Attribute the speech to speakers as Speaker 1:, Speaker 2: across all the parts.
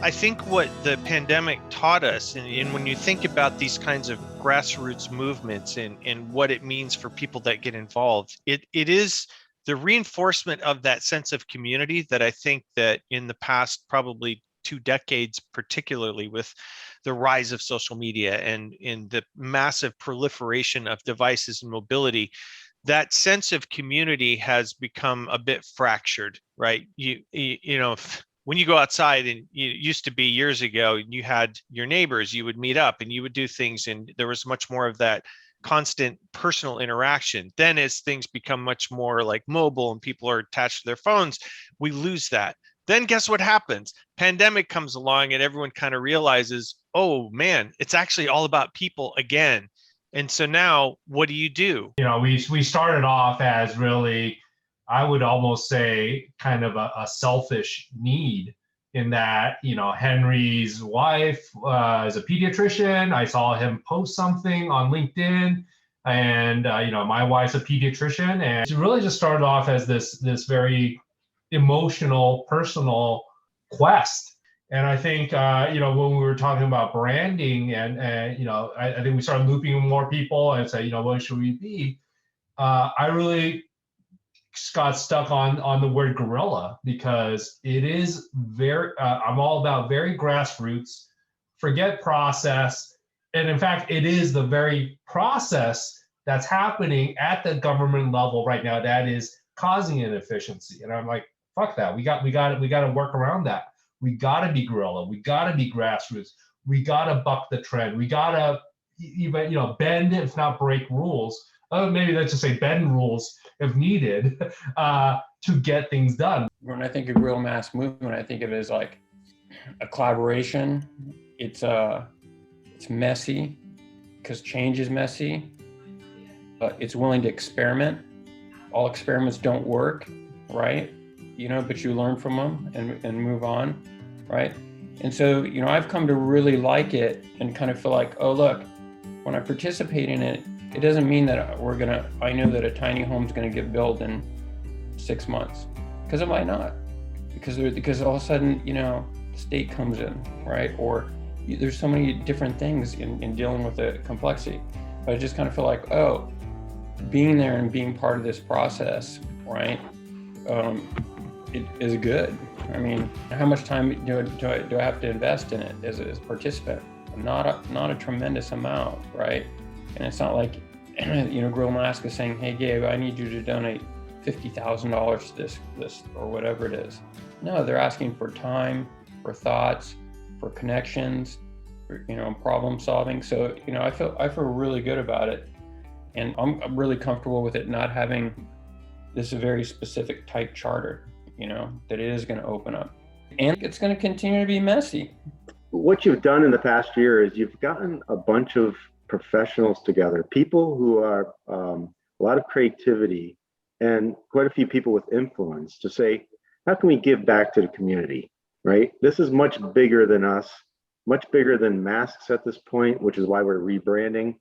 Speaker 1: I think what the pandemic taught us, and when you think about these kinds of grassroots movements and what it means for people that get involved, it is the reinforcement of that sense of community that I think that in the past probably 2 decades, particularly with the rise of social media and in the massive proliferation of devices and mobility, that sense of community has become a bit fractured, right? You know, when you go outside, and it used to be years ago, you had your neighbors, you would meet up and you would do things, and there was much more of that constant personal interaction. Then as things become much more like mobile and people are attached to their phones, we lose that. Then guess what happens? Pandemic comes along and everyone kind of realizes, oh man, it's actually all about people again. And so now what do?
Speaker 2: You know, we started off as really, I would almost say, kind of a selfish need, in that, you know, Henry's wife is a pediatrician. I saw him post something on LinkedIn, and you know, my wife's a pediatrician, and it really just started off as this very emotional, personal quest. And I think, you know, when we were talking about branding, and you know, I think we started looping more people and say, you know, what should we be? I really got stuck on the word guerrilla, because it is very, I'm all about very grassroots, forget process. And in fact, it is the very process that's happening at the government level right now that is causing inefficiency. And I'm like, fuck that. We got to work around that. We got to be guerrilla. We got to be grassroots. We got to buck the trend. We got to even, you know, bend, if not break rules. Maybe let's just say bend rules if needed, to get things done.
Speaker 3: When I think of guerrilla mass movement, I think of it as like a collaboration. It's messy, because change is messy. It's willing to experiment. All experiments don't work, right? You know, but you learn from them and move on, right? And so, you know, I've come to really like it and kind of feel like, oh, look, when I participate in it, it doesn't mean that I know that a tiny home's gonna get built in 6 months, because it might not, because all of a sudden, you know, the state comes in, right? Or there's so many different things in dealing with the complexity. But I just kind of feel like, oh, being there and being part of this process, right? It is good. I mean, how much time do I have to invest in it as a participant? Not a tremendous amount, right? And it's not like, you know, Guerrilla Mask is saying, hey, Gabe, I need you to donate $50,000 to this or whatever it is. No, they're asking for time, for thoughts, for connections, for, you know, problem solving. So, you know, I feel really good about it. And I'm really comfortable with it not having this very specific type charter, you know, that it is going to open up. And it's going to continue to be messy.
Speaker 4: What you've done in the past year is you've gotten a bunch of professionals together, people who are a lot of creativity, and quite a few people with influence, to say, how can we give back to the community, right? This is much bigger than us, much bigger than masks at this point, which is why we're rebranding.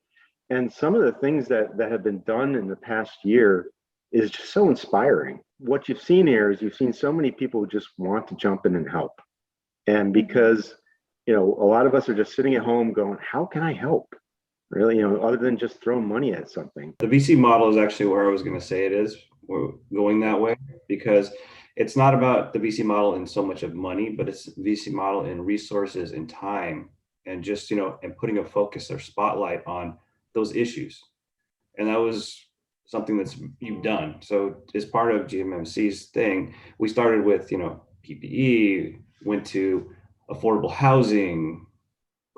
Speaker 4: And some of the things that have been done in the past year is just so inspiring. What you've seen here is you've seen so many people who just want to jump in and help. And because, you know, a lot of us are just sitting at home going, how can I help? Really, you know, other than just throwing money at something.
Speaker 5: The VC model is actually where I was going to say it is. We're going that way, because it's not about the VC model in so much of money, but it's VC model in resources and time, and just, you know, and putting a focus or spotlight on those issues. And that was something that's you've done. So as part of GMMC's thing, we started with, you know, PPE, went to affordable housing,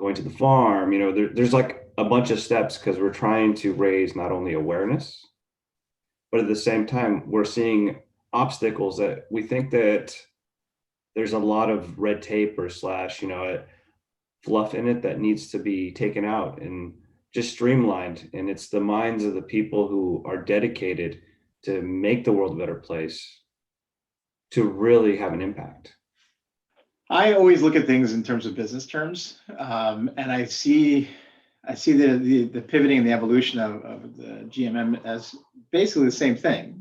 Speaker 5: going to the farm, you know, there's like a bunch of steps, because we're trying to raise not only awareness, but at the same time, we're seeing obstacles that we think that there's a lot of red tape or / you know, fluff in it that needs to be taken out and just streamlined. And it's the minds of the people who are dedicated to make the world a better place to really have an impact.
Speaker 6: I always look at things in terms of business terms, and I see the pivoting and the evolution of the GMM as basically the same thing.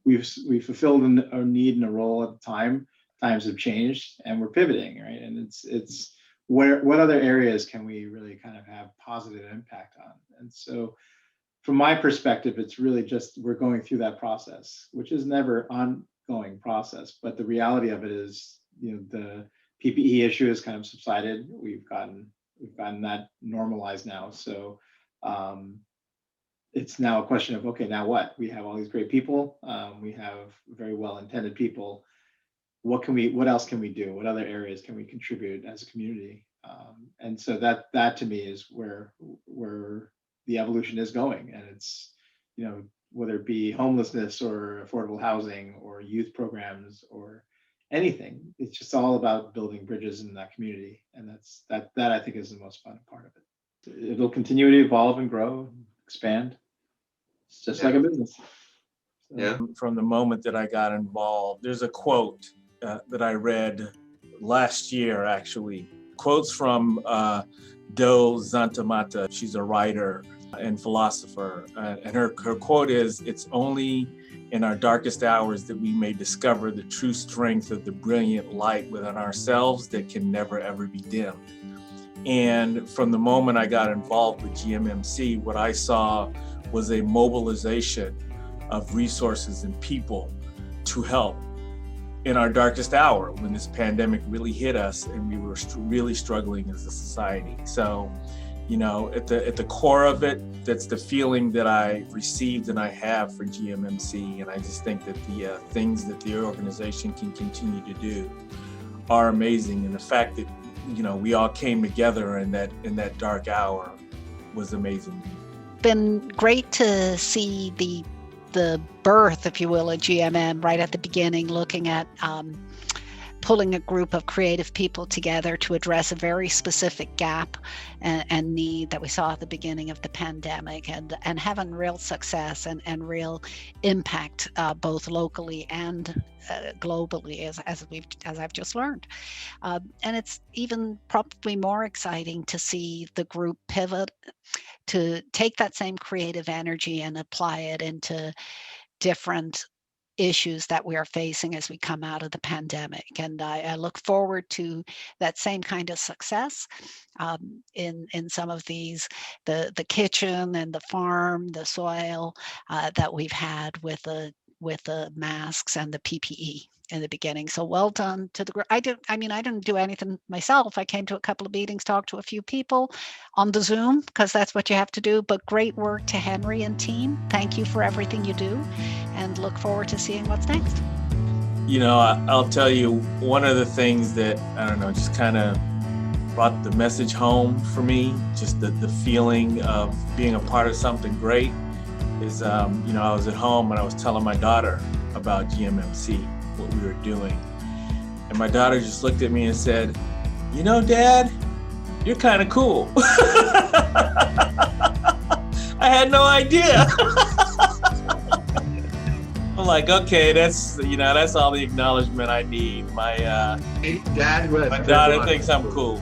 Speaker 6: We've fulfilled a need and a role at the time times have changed and we're pivoting, right? And it's what other areas can we really kind of have positive impact on? And so from my perspective, it's really just we're going through that process, which is never ongoing process. But the reality of it is, the PPE issue has kind of subsided. We've gotten that normalized now. So it's now a question of, okay, now what? We have all these great people. We have very well-intended people. What else can we do? What other areas can we contribute as a community? And so that to me is where the evolution is going. And it's, whether it be homelessness or affordable housing or youth programs or anything, it's just all about building bridges in that community. And that I think is the most fun part of it. It'll continue to evolve and grow, expand. It's just like a business.
Speaker 5: Yeah.
Speaker 7: From the moment that I got involved, there's a quote that I read last year, actually. Quotes from Do Zantamata. She's a writer and philosopher. And her quote is, "It's only in our darkest hours that we may discover the true strength of the brilliant light within ourselves that can never, ever be dimmed." And from the moment I got involved with GMMC, what I saw was a mobilization of resources and people to help in our darkest hour when this pandemic really hit us and we were really struggling as a society. So, at the core of it, that's the feeling that I received and I have for GMMC. And I just think that the things that the organization can continue to do are amazing. And the fact that, we all came together in that dark hour was amazing.
Speaker 8: Been great to see the birth, if you will, of GMM right at the beginning, looking at pulling a group of creative people together to address a very specific gap and need that we saw at the beginning of the pandemic, and having real success and real impact both locally and globally, as I've just learned. And it's even probably more exciting to see the group pivot to take that same creative energy and apply it into different issues that we are facing as we come out of the pandemic. And I look forward to that same kind of success in some of these, the kitchen and the farm, the soil that we've had with the masks and the PPE in the beginning. So well done to the group. I didn't do anything myself. I came to a couple of meetings, talked to a few people on the Zoom, because that's what you have to do. But great work to Henry and team. Thank you for everything you do, and look forward to seeing what's next.
Speaker 7: I'll tell you, one of the things that, just kind of brought the message home for me, just the feeling of being a part of something great is, I was at home and I was telling my daughter about GMMC, what we were doing. And my daughter just looked at me and said, "Dad, you're kind of cool." I had no idea. I'm like, okay, that's all the acknowledgement I need. My daughter thinks I'm cool.